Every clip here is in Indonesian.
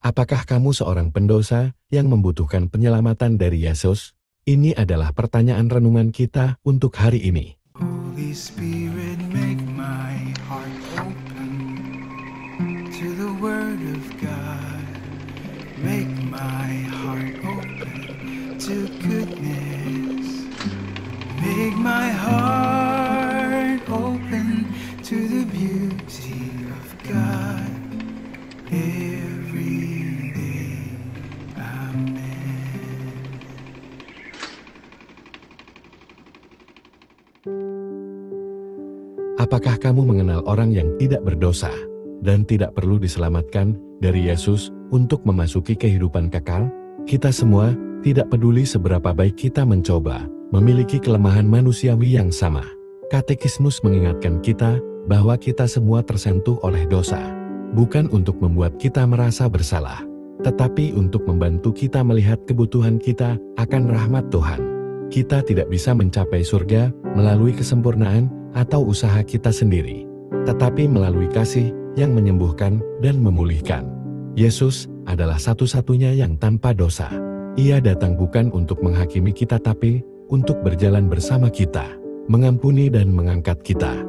Apakah kamu seorang pendosa yang membutuhkan penyelamatan dari Yesus? Ini adalah pertanyaan renungan kita untuk hari ini. Holy Spirit, make my heart open to the Word of God. Make my heart open to goodness. Make my heart open to the beauty of God every day. Amen. Apakah kamu mengenal orang yang tidak berdosa dan tidak perlu diselamatkan dari Yesus untuk memasuki kehidupan kekal? Kita semua, tidak peduli seberapa baik kita mencoba, memiliki kelemahan manusiawi yang sama. Katekismus mengingatkan kita bahwa kita semua tersentuh oleh dosa, bukan untuk membuat kita merasa bersalah, tetapi untuk membantu kita melihat kebutuhan kita akan rahmat Tuhan. Kita tidak bisa mencapai surga melalui kesempurnaan atau usaha kita sendiri, tetapi melalui kasih yang menyembuhkan dan memulihkan. Yesus adalah satu-satunya yang tanpa dosa. Ia datang bukan untuk menghakimi kita tapi untuk berjalan bersama kita, mengampuni dan mengangkat kita.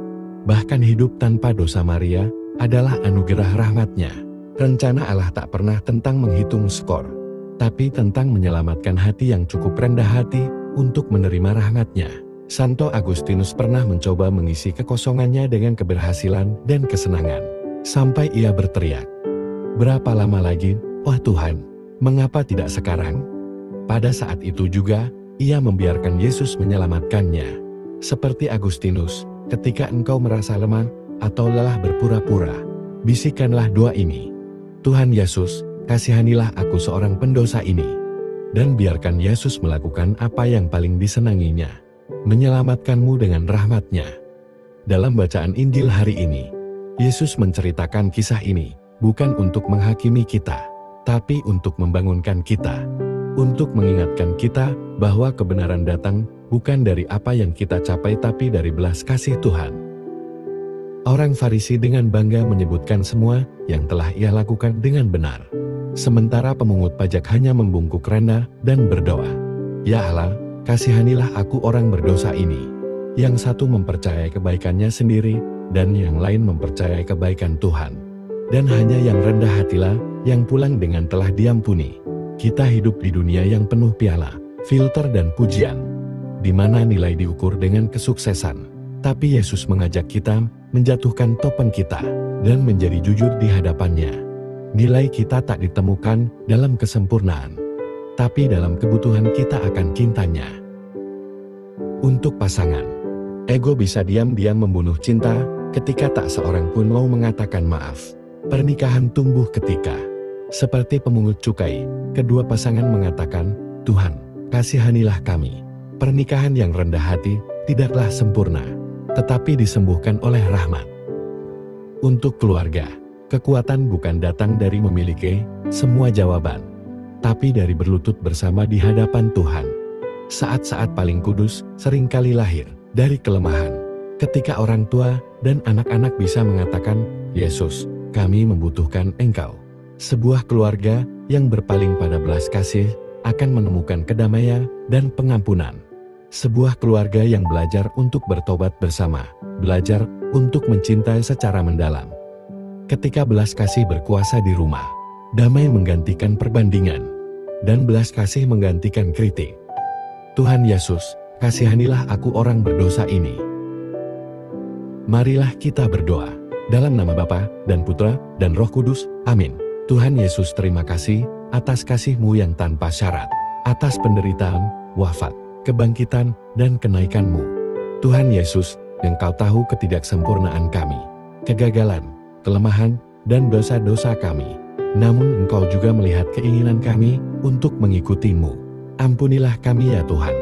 Bahkan hidup tanpa dosa Maria adalah anugerah rahmat-Nya. Rencana Allah tak pernah tentang menghitung skor, tapi tentang menyelamatkan hati yang cukup rendah hati untuk menerima rahmat-Nya. Santo Agustinus pernah mencoba mengisi kekosongannya dengan keberhasilan dan kesenangan, sampai ia berteriak, "Berapa lama lagi, oh Tuhan? Mengapa tidak sekarang?" Pada saat itu juga, ia membiarkan Yesus menyelamatkannya. Seperti Agustinus, ketika engkau merasa lemah atau lelah berpura-pura, bisikanlah doa ini. Tuhan Yesus, kasihanilah aku seorang pendosa ini. Dan biarkan Yesus melakukan apa yang paling disenanginya, menyelamatkanmu dengan rahmat-Nya. Dalam bacaan Injil hari ini, Yesus menceritakan kisah ini, bukan untuk menghakimi kita, tapi untuk membangunkan kita, untuk mengingatkan kita bahwa kebenaran datang bukan dari apa yang kita capai tapi dari belas kasih Tuhan. Orang Farisi dengan bangga menyebutkan semua yang telah ia lakukan dengan benar. Sementara pemungut pajak hanya membungkuk rendah dan berdoa, "Ya Allah, kasihanilah aku orang berdosa ini." Yang satu mempercayai kebaikannya sendiri, dan yang lain mempercayai kebaikan Tuhan. Dan hanya yang rendah hatilah yang pulang dengan telah diampuni. Kita hidup di dunia yang penuh piala, filter dan pujian, di mana nilai diukur dengan kesuksesan. Tapi Yesus mengajak kita menjatuhkan topeng kita dan menjadi jujur di hadapan-Nya. Nilai kita tak ditemukan dalam kesempurnaan, tapi dalam kebutuhan kita akan cintanya. Untuk pasangan, ego bisa diam-diam membunuh cinta ketika tak seorang pun mau mengatakan maaf. Pernikahan tumbuh ketika, seperti pemungut cukai, kedua pasangan mengatakan, "Tuhan, kasihanilah kami." Pernikahan yang rendah hati tidaklah sempurna, tetapi disembuhkan oleh rahmat. Untuk keluarga, kekuatan bukan datang dari memiliki semua jawaban, tapi dari berlutut bersama di hadapan Tuhan. Saat-saat paling kudus seringkali lahir dari kelemahan, ketika orang tua dan anak-anak bisa mengatakan, "Yesus, kami membutuhkan Engkau." Sebuah keluarga yang berpaling pada belas kasih akan menemukan kedamaian dan pengampunan. Sebuah keluarga yang belajar untuk bertobat bersama, belajar untuk mencintai secara mendalam. Ketika belas kasih berkuasa di rumah, damai menggantikan perbandingan, dan belas kasih menggantikan kritik. Tuhan Yesus, kasihanilah aku orang berdosa ini. Marilah kita berdoa, dalam nama Bapa dan Putra dan Roh Kudus, amin. Tuhan Yesus, terima kasih atas kasih-Mu yang tanpa syarat, atas penderitaan, wafat, kebangkitan, dan kenaikan-Mu. Tuhan Yesus, Engkau tahu ketidaksempurnaan kami, kegagalan, kelemahan, dan dosa-dosa kami. Namun Engkau juga melihat keinginan kami untuk mengikuti-Mu. Ampunilah kami ya Tuhan.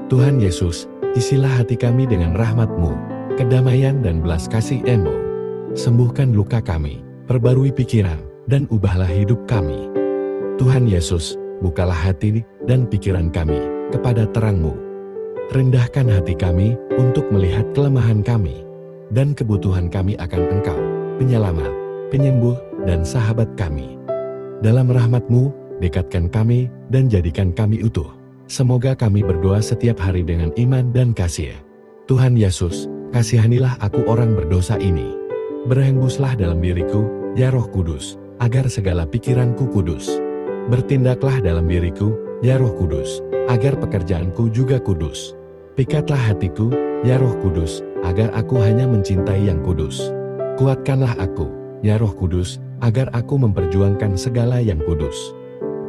Tuhan Yesus, isilah hati kami dengan rahmat-Mu, kedamaian dan belas kasih-Mu. Sembuhkan luka kami, perbarui pikiran, dan ubahlah hidup kami. Tuhan Yesus, bukalah hati dan pikiran kami kepada terang-Mu. Rendahkan hati kami untuk melihat kelemahan kami, dan kebutuhan kami akan Engkau, penyelamat, penyembuh, dan sahabat kami. Dalam rahmat-Mu, dekatkan kami dan jadikan kami utuh. Semoga kami berdoa setiap hari dengan iman dan kasih. Tuhan Yesus, kasihanilah aku orang berdosa ini. Berhembuslah dalam diriku, ya Roh Kudus, agar segala pikiranku kudus. Bertindaklah dalam diriku, ya Roh Kudus, agar pekerjaanku juga kudus. Pikatlah hatiku, ya Roh Kudus, agar aku hanya mencintai yang kudus. Kuatkanlah aku, ya Roh Kudus, agar aku memperjuangkan segala yang kudus.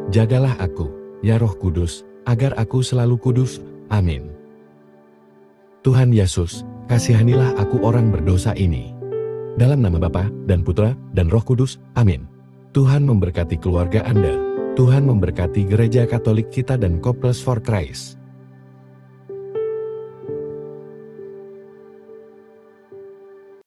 Jagalah aku, ya Roh Kudus, agar aku selalu kudus. Amin. Tuhan Yesus, kasihanilah aku orang berdosa ini. Dalam nama Bapa dan Putra dan Roh Kudus. Amin. Tuhan memberkati keluarga Anda. Tuhan memberkati Gereja Katolik kita dan Couples for Christ.